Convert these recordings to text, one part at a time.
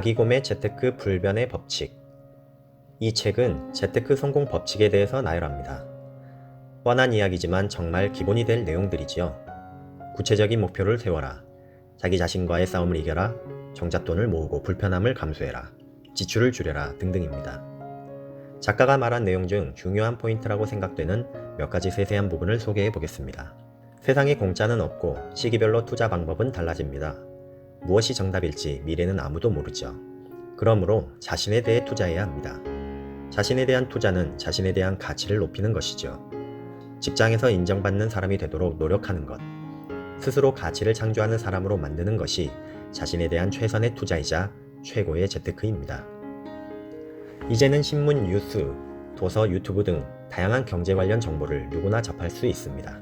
아기곰의 재테크 불변의 법칙. 이 책은 재테크 성공 법칙에 대해서 나열합니다. 뻔한 이야기지만 정말 기본이 될 내용들이지요. 구체적인 목표를 세워라. 자기 자신과의 싸움을 이겨라. 종잣돈을 모으고 불편함을 감수해라. 지출을 줄여라 등등입니다. 작가가 말한 내용 중 중요한 포인트라고 생각되는 몇 가지 세세한 부분을 소개해 보겠습니다. 세상에 공짜는 없고 시기별로 투자 방법은 달라집니다. 무엇이 정답일지 미래는 아무도 모르죠. 그러므로 자신에 대해 투자해야 합니다. 자신에 대한 투자는 자신에 대한 가치를 높이는 것이죠. 직장에서 인정받는 사람이 되도록 노력하는 것, 스스로 가치를 창조하는 사람으로 만드는 것이 자신에 대한 최선의 투자이자 최고의 재테크입니다. 이제는 신문, 뉴스, 도서, 유튜브 등 다양한 경제 관련 정보를 누구나 접할 수 있습니다.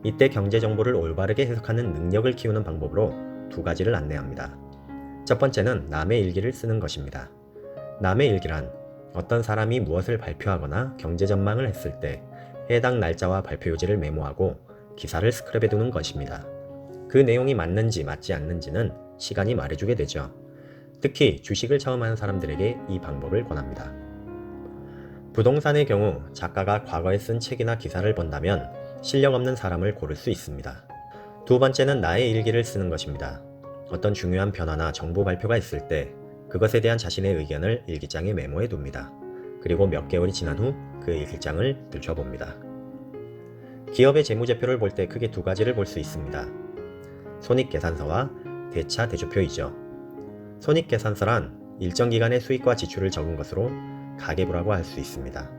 이때 경제 정보를 올바르게 해석하는 능력을 키우는 방법으로 두 가지를 안내합니다. 첫 번째는 남의 일기를 쓰는 것입니다. 남의 일기란 어떤 사람이 무엇을 발표하거나 경제 전망을 했을 때 해당 날짜와 발표 요지를 메모하고 기사를 스크랩해 두는 것입니다. 그 내용이 맞는지 맞지 않는지는 시간이 말해주게 되죠. 특히 주식을 처음 하는 사람들에게 이 방법을 권합니다. 부동산의 경우 작가가 과거에 쓴 책이나 기사를 본다면 실력 없는 사람을 고를 수 있습니다. 두 번째는 나의 일기를 쓰는 것입니다. 어떤 중요한 변화나 정보 발표가 있을 때 그것에 대한 자신의 의견을 일기장에 메모해 둡니다. 그리고 몇 개월이 지난 후 그 일기장을 들춰봅니다. 기업의 재무제표를 볼 때 크게 두 가지를 볼 수 있습니다. 손익계산서와 대차대조표이죠. 손익계산서란 일정 기간의 수익과 지출을 적은 것으로 가계부라고 할 수 있습니다.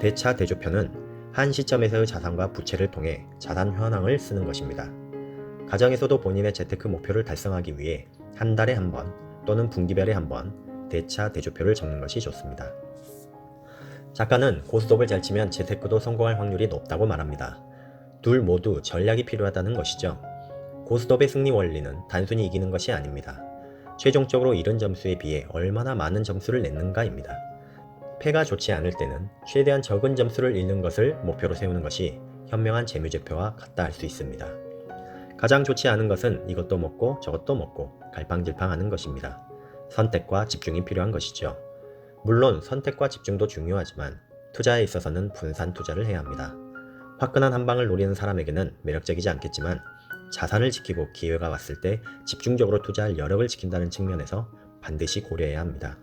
대차대조표는 한 시점에서의 자산과 부채를 통해 자산 현황을 쓰는 것입니다. 가정에서도 본인의 재테크 목표를 달성하기 위해 한 달에 한 번 또는 분기별에 한 번 대차대조표를 적는 것이 좋습니다. 작가는 고스톱을 잘 치면 재테크도 성공할 확률이 높다고 말합니다. 둘 모두 전략이 필요하다는 것이죠. 고스톱의 승리 원리는 단순히 이기는 것이 아닙니다. 최종적으로 이른 점수에 비해 얼마나 많은 점수를 냈는가입니다. 패가 좋지 않을 때는 최대한 적은 점수를 잃는 것을 목표로 세우는 것이 현명한 재무제표와 같다 할 수 있습니다. 가장 좋지 않은 것은 이것도 먹고 저것도 먹고 갈팡질팡하는 것입니다. 선택과 집중이 필요한 것이죠. 물론 선택과 집중도 중요하지만 투자에 있어서는 분산 투자를 해야 합니다. 화끈한 한 방을 노리는 사람에게는 매력적이지 않겠지만 자산을 지키고 기회가 왔을 때 집중적으로 투자할 여력을 지킨다는 측면에서 반드시 고려해야 합니다.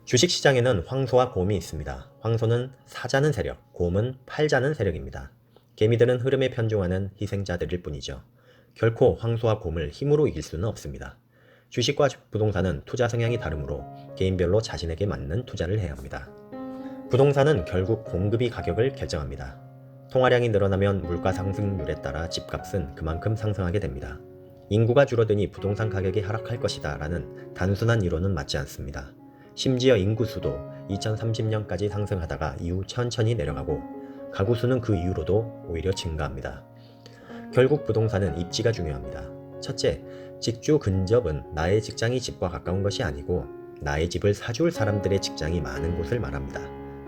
주식시장에는 황소와 곰이 있습니다. 황소는 사자는 세력, 곰은 팔자는 세력입니다. 개미들은 흐름에 편중하는 희생자들일 뿐이죠. 결코 황소와 곰을 힘으로 이길 수는 없습니다. 주식과 부동산은 투자 성향이 다르므로 개인별로 자신에게 맞는 투자를 해야 합니다. 부동산은 결국 공급이 가격을 결정합니다. 통화량이 늘어나면 물가 상승률에 따라 집값은 그만큼 상승하게 됩니다. 인구가 줄어드니 부동산 가격이 하락할 것이다 라는 단순한 이론은 맞지 않습니다. 심지어 인구 수도 2030년까지 상승하다가 이후 천천히 내려가고 가구 수는 그 이후로도 오히려 증가합니다. 결국 부동산은 입지가 중요합니다. 첫째, 직주 근접은 나의 직장이 집과 가까운 것이 아니고 나의 집을 사줄 사람들의 직장이 많은 곳을 말합니다.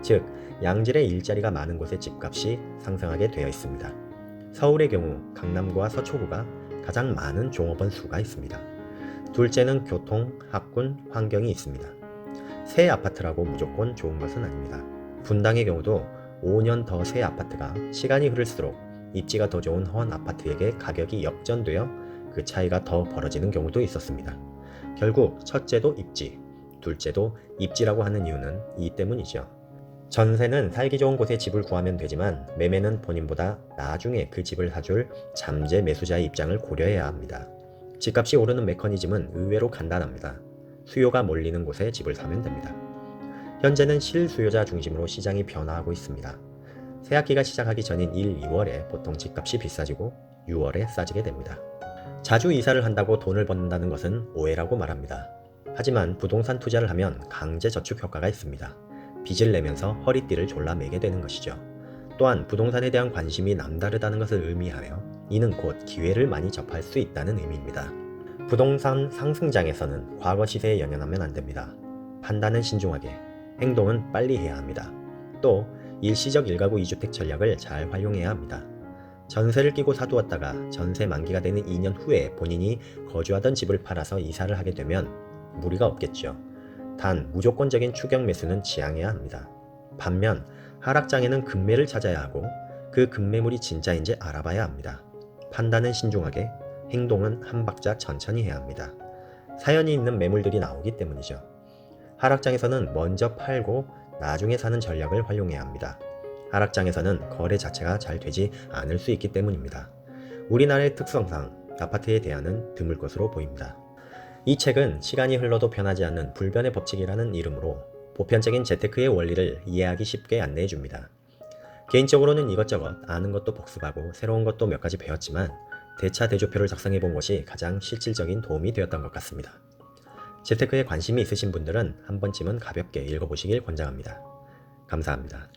즉, 양질의 일자리가 많은 곳의 집값이 상승하게 되어 있습니다. 서울의 경우 강남구와 서초구가 가장 많은 종업원 수가 있습니다. 둘째는 교통, 학군, 환경이 있습니다. 새 아파트라고 무조건 좋은 것은 아닙니다. 분당의 경우도 5년 더 새 아파트가 시간이 흐를수록 입지가 더 좋은 헌 아파트에게 가격이 역전되어 그 차이가 더 벌어지는 경우도 있었습니다. 결국 첫째도 입지, 둘째도 입지라고 하는 이유는 이 때문이죠. 전세는 살기 좋은 곳에 집을 구하면 되지만 매매는 본인보다 나중에 그 집을 사줄 잠재 매수자의 입장을 고려해야 합니다. 집값이 오르는 메커니즘은 의외로 간단합니다. 수요가 몰리는 곳에 집을 사면 됩니다. 현재는 실수요자 중심으로 시장이 변화하고 있습니다. 새학기가 시작하기 전인 1, 2월에 보통 집값이 비싸지고 6월에 싸지게 됩니다. 자주 이사를 한다고 돈을 번다는 것은 오해라고 말합니다. 하지만 부동산 투자를 하면 강제 저축 효과가 있습니다. 빚을 내면서 허리띠를 졸라매게 되는 것이죠. 또한 부동산에 대한 관심이 남다르다는 것을 의미하며 이는 곧 기회를 많이 접할 수 있다는 의미입니다. 부동산 상승장에서는 과거 시세에 연연하면 안 됩니다. 판단은 신중하게, 행동은 빨리 해야 합니다. 또 일시적 일가구 2주택 전략을 잘 활용해야 합니다. 전세를 끼고 사두었다가 전세 만기가 되는 2년 후에 본인이 거주하던 집을 팔아서 이사를 하게 되면 무리가 없겠죠. 단 무조건적인 추격 매수는 지양해야 합니다. 반면 하락장에는 급매를 찾아야 하고 그 급매물이 진짜인지 알아봐야 합니다. 판단은 신중하게, 행동은 한 박자 천천히 해야 합니다. 사연이 있는 매물들이 나오기 때문이죠. 하락장에서는 먼저 팔고 나중에 사는 전략을 활용해야 합니다. 하락장에서는 거래 자체가 잘 되지 않을 수 있기 때문입니다. 우리나라의 특성상 아파트에 대한은 드물 것으로 보입니다. 이 책은 시간이 흘러도 변하지 않는 불변의 법칙이라는 이름으로 보편적인 재테크의 원리를 이해하기 쉽게 안내해 줍니다. 개인적으로는 이것저것 아는 것도 복습하고 새로운 것도 몇 가지 배웠지만 대차 대조표를 작성해 본 것이 가장 실질적인 도움이 되었던 것 같습니다. 재테크에 관심이 있으신 분들은 한 번쯤은 가볍게 읽어보시길 권장합니다. 감사합니다.